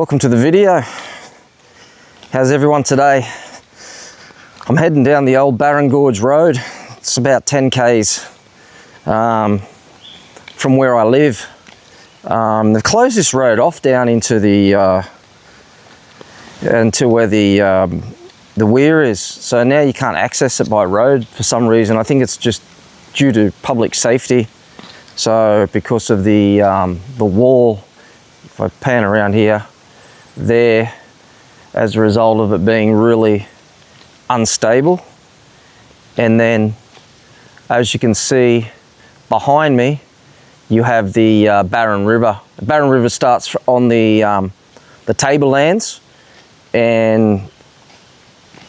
Welcome to the video. How's everyone today? I'm heading down the old Barron Gorge Road. It's about 10 k's from where I live. They've closed this road off down into the where the weir is. So now you can't access it by road for some reason. I think it's just due to public safety. So because of the wall, if I pan around here, there, as a result of it being really unstable. And then, as you can see behind me, you have the Barron River. The Barron River starts on the tablelands and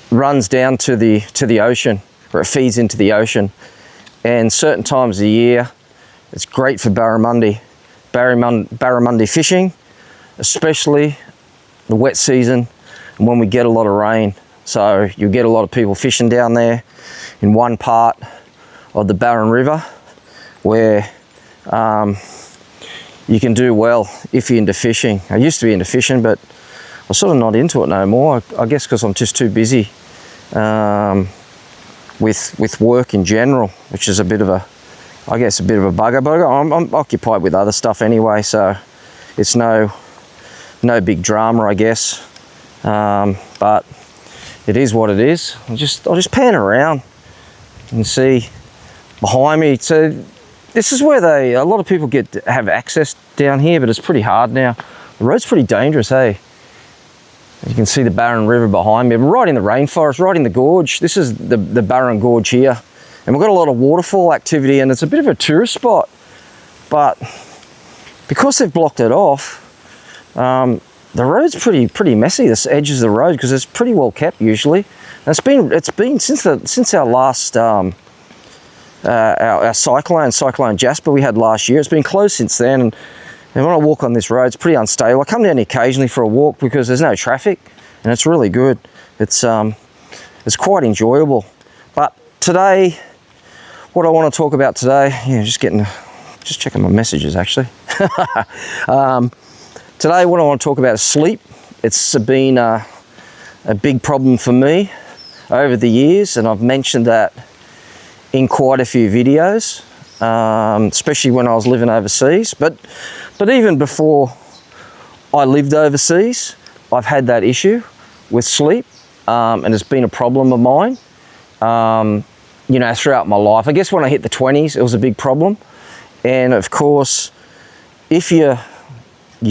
runs down to the ocean, where it feeds into the ocean. And certain times of the year, it's great for barramundi fishing, especially the wet season and when we get a lot of rain. So you get a lot of people fishing down there in one part of the Barron River where you can do well if you're into fishing. I used to be into fishing, but I'm sort of not into it no more. I guess because I'm just too busy with work in general, which is a bit of a bugger. But I'm occupied with other stuff anyway, so it's no big drama, I guess. But it is what it is. I'll just pan around and see behind me. So this is where a lot of people have access down here, but it's pretty hard now. The road's pretty dangerous, hey? You can see the Barron River behind me. We're right in the rainforest, right in the gorge. This is the Barron Gorge here. And we've got a lot of waterfall activity, and it's a bit of a tourist spot. But because they've blocked it off, the road's pretty messy, this edges of the road, because it's pretty well kept usually. And it's been since our last our cyclone Jasper we had last year. It's been closed since then, and when I walk on this road, it's pretty unstable. I come down occasionally for a walk because there's no traffic, and it's really good. It's quite enjoyable. But today, what I want to talk about today, just checking my messages actually. Today, what I want to talk about is sleep. It's been a big problem for me over the years, and I've mentioned that in quite a few videos, especially when I was living overseas. But even before I lived overseas, I've had that issue with sleep, and it's been a problem of mine, throughout my life. I guess when I hit the 20s, it was a big problem. And of course, if you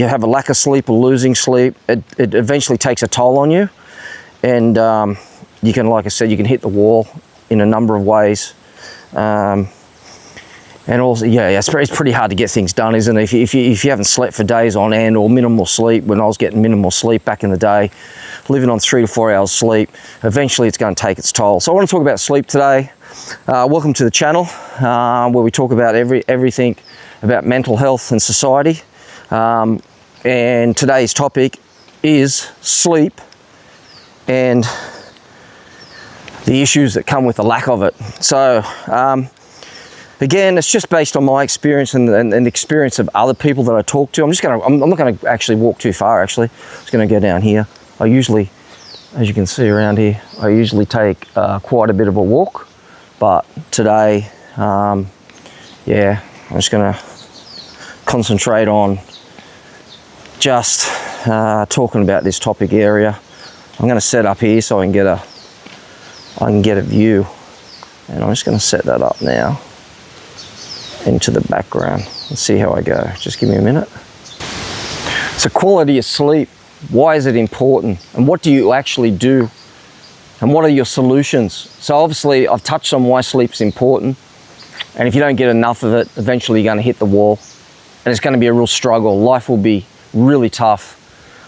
have a lack of sleep or losing sleep, it eventually takes a toll on you. And you can, like I said, you can hit the wall in a number of ways. And also, it's pretty hard to get things done, isn't it? If you haven't slept for days on end, or minimal sleep, when I was getting minimal sleep back in the day, living on 3 to 4 hours sleep, eventually it's going to take its toll. So I want to talk about sleep today. Welcome to the channel, where we talk about everything about mental health and society. And today's topic is sleep and the issues that come with the lack of it. So again, it's just based on my experience and the experience of other people that I talk to. I'm not going to actually walk too far actually. I'm just going to go down here. I usually, as you can see around here, I usually take quite a bit of a walk, but today, I'm just going to concentrate on just talking about this topic area. I'm going to set up here so I can get a view, and I'm just going to set that up now into the background. Let's see how I go. Just give me a minute. So quality of sleep, why is it important, and what do you actually do, and what are your solutions? So obviously I've touched on why sleep's important, and if you don't get enough of it, eventually you're going to hit the wall, and it's going to be a real struggle. Life will be really tough.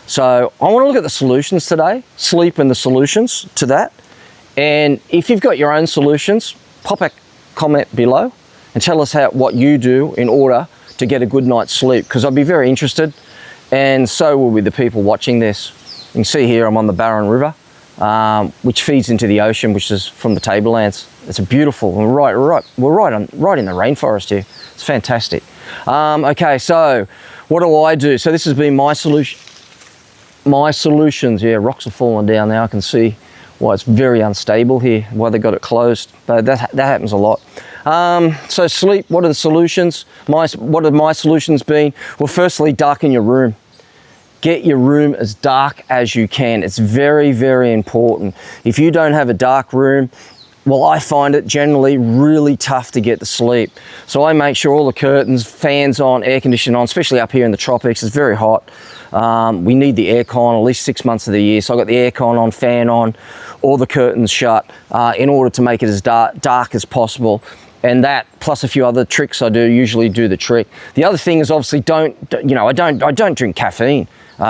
So I want to look at the solutions today, sleep and the solutions to that. And if you've got your own solutions, pop a comment below and tell us what you do in order to get a good night's sleep, because I'd be very interested, and so will be the people watching this. You can see here I'm on the Barron River, which feeds into the ocean, which is from the tablelands. It's a beautiful, we're right in the rainforest here. It's fantastic. Okay, so what do I do? So this has been my solution. my solutions, yeah, rocks are falling down now. I can see why it's very unstable here, why they got it closed. But that happens a lot. So sleep, what are the solutions? What have my solutions been? Well, firstly, darken your room. Get your room as dark as you can. It's very, very important. If you don't have a dark room, well, I find it generally really tough to get to sleep. So I make sure all the curtains, fans on, air conditioning on, especially up here in the tropics. It's very hot. We need the aircon at least 6 months of the year. So I've got the aircon on, fan on, all the curtains shut in order to make it as dark as possible. And that, plus a few other tricks I do, usually do the trick. The other thing is obviously I don't drink caffeine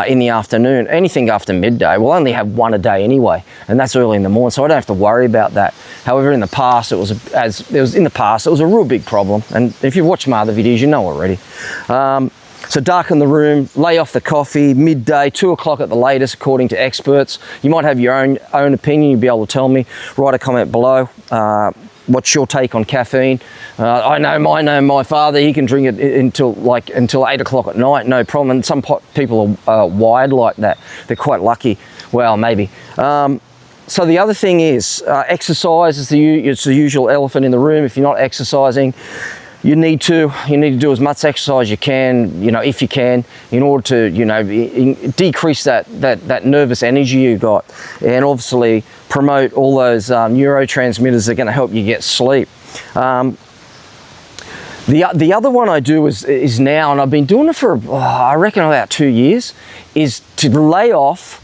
in the afternoon. Anything after midday, we'll only have one a day anyway, and that's early in the morning, so I don't have to worry about that. However, in the past, it was a real big problem. And if you've watched my other videos, you know already. So darken the room, lay off the coffee, midday, 2 o'clock at the latest, according to experts. You might have your own opinion. You'll be able to tell me. Write a comment below. What's your take on caffeine? I know my father, he can drink it until 8 o'clock at night, no problem. And some people are wired like that. They're quite lucky. Well, maybe. So the other thing is exercise is it's the usual elephant in the room. If you're not exercising, you need to do as much exercise as you can, if you can, in order to, decrease that nervous energy you got, and obviously promote all those neurotransmitters that are going to help you get sleep. The other one I do is now, and I've been doing it for I reckon about 2 years, is to lay off,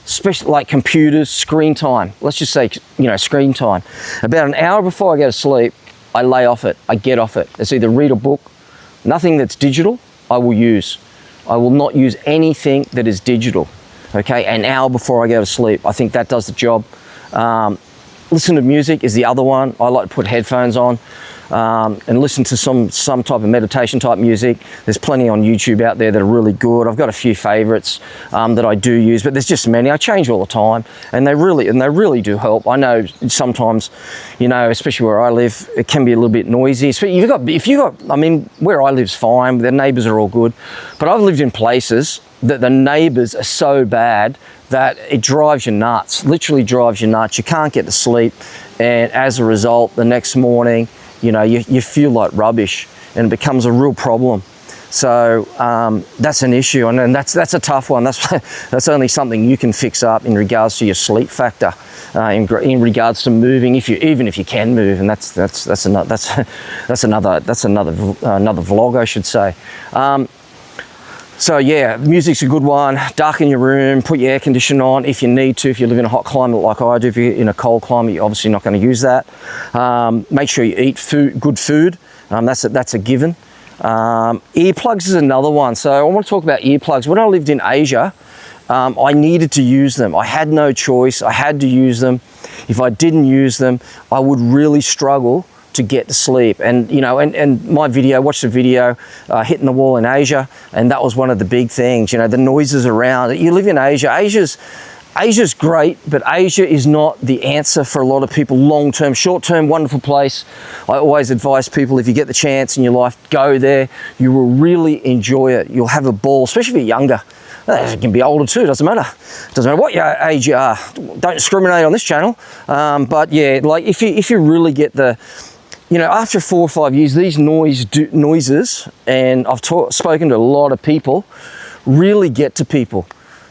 especially like computers, screen time. Let's just say screen time. About an hour before I go to sleep, I lay off it. I get off it. It's either read a book, nothing that's digital, I will use. I will not use anything that is digital. Okay, an hour before I go to sleep. I think that does the job. Listen to music is the other one. I like to put headphones on and listen to some type of meditation type music. There's plenty on YouTube out there that are really good. I've got a few favorites that I do use, but there's just many. I change all the time, and they really do help. I know sometimes, especially where I live, it can be a little bit noisy. I mean, where I live's fine. The neighbours are all good, but I've lived in places that the neighbours are so bad that it drives you nuts, literally drives you nuts. You can't get to sleep, and as a result, the next morning, you feel like rubbish, and it becomes a real problem. So that's an issue, and that's a tough one. That's only something you can fix up in regards to your sleep factor, in regards to moving, even if you can move, and that's another vlog, I should say. So yeah, music's a good one. Darken your room, put your air conditioner on if you need to. If you live in a hot climate like I do, if you're in a cold climate, you're obviously not going to use that. Make sure you eat good food. That's a given. Earplugs is another one. So I want to talk about earplugs. When I lived in Asia, I needed to use them. I had no choice. I had to use them. If I didn't use them, I would really struggle to get to sleep. And my video, watch the video, hitting the wall in Asia, and that was one of the big things. The noises around. You live in Asia. Asia's great, but Asia is not the answer for a lot of people long term. Short term, wonderful place. I always advise people, if you get the chance in your life, go there. You will really enjoy it. You'll have a ball, especially if you're younger. It can be older too, doesn't matter. Doesn't matter what your age you are. Don't discriminate on this channel. But yeah, like if you really get the, after 4 or 5 years, these noises, and I've spoken to a lot of people, really get to people,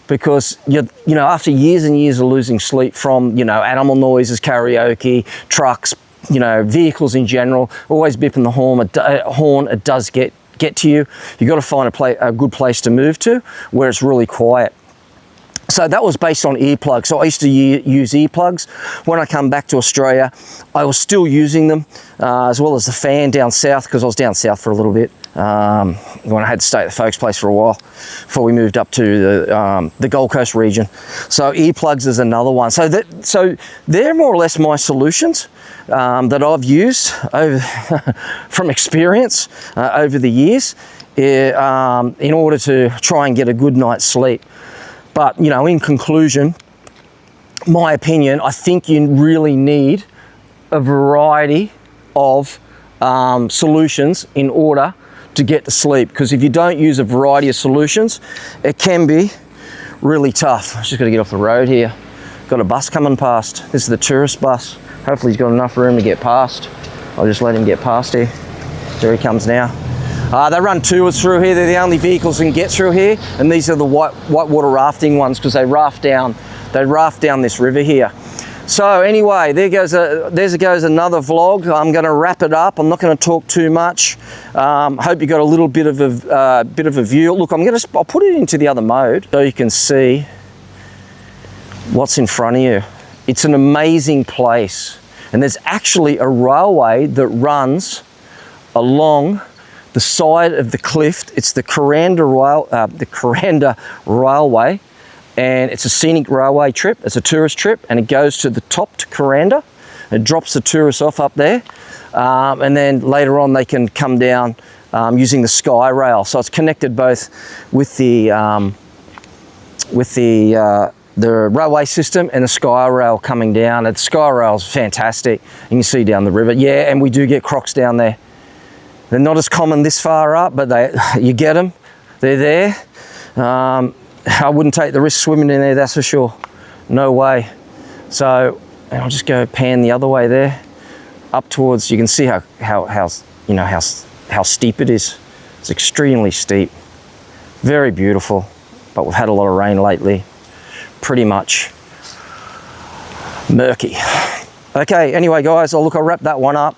because after years and years of losing sleep from animal noises, karaoke, trucks, vehicles in general, always bipping the horn, it does get to you. You've got to find a good place to move to where it's really quiet. So that was based on earplugs. So I used to use earplugs. When I come back to Australia, I was still using them, as well as the fan down south, because I was down south for a little bit when I had to stay at the folks' place for a while before we moved up to the Gold Coast region. So earplugs is another one. So they're more or less my solutions that I've used from experience over the years in order to try and get a good night's sleep. But, in conclusion, my opinion, I think you really need a variety of solutions in order to get to sleep. Because if you don't use a variety of solutions, it can be really tough. Just got to get off the road here. Got a bus coming past. This is the tourist bus. Hopefully he's got enough room to get past. I'll just let him get past here. There he comes now. They run tours through here. They're the only vehicles that can get through here, and these are the whitewater rafting ones because they raft down this river here. So anyway, there goes another vlog. I'm going to wrap it up. I'm not going to talk too much. Hope you got a little bit of a view. Look, I'll put it into the other mode so you can see what's in front of you. It's an amazing place, and there's actually a railway that runs along the side of the cliff. It's the Kuranda Railway, and it's a scenic railway trip. It's a tourist trip, and it goes to the top to Kuranda. It drops the tourists off up there, and then later on they can come down using the Sky Rail. So it's connected both with the railway system and the Sky Rail coming down. And the Sky Rail is fantastic. You can see down the river. Yeah, and we do get crocs down there. They're not as common this far up, but you get them. They're there. I wouldn't take the risk swimming in there, that's for sure. No way. So I'll just go pan the other way there, up towards. You can see how steep it is. It's extremely steep. Very beautiful, but we've had a lot of rain lately. Pretty much murky. Okay, anyway guys, I'll wrap that one up.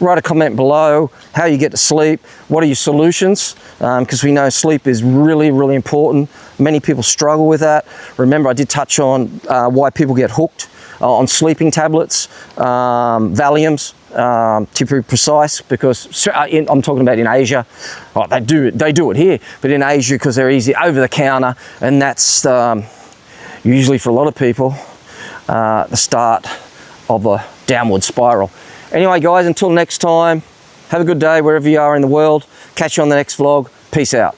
Write a comment below how you get to sleep. What are your solutions? Because we know sleep is really, really important. Many people struggle with that. Remember, I did touch on why people get hooked on sleeping tablets, Valiums, to be precise, because I'm talking about in Asia. Oh, they do it here, but in Asia, because they're easy over the counter, and that's usually for a lot of people the start of a downward spiral. Anyway guys, until next time, have a good day wherever you are in the world. Catch you on the next vlog. Peace out.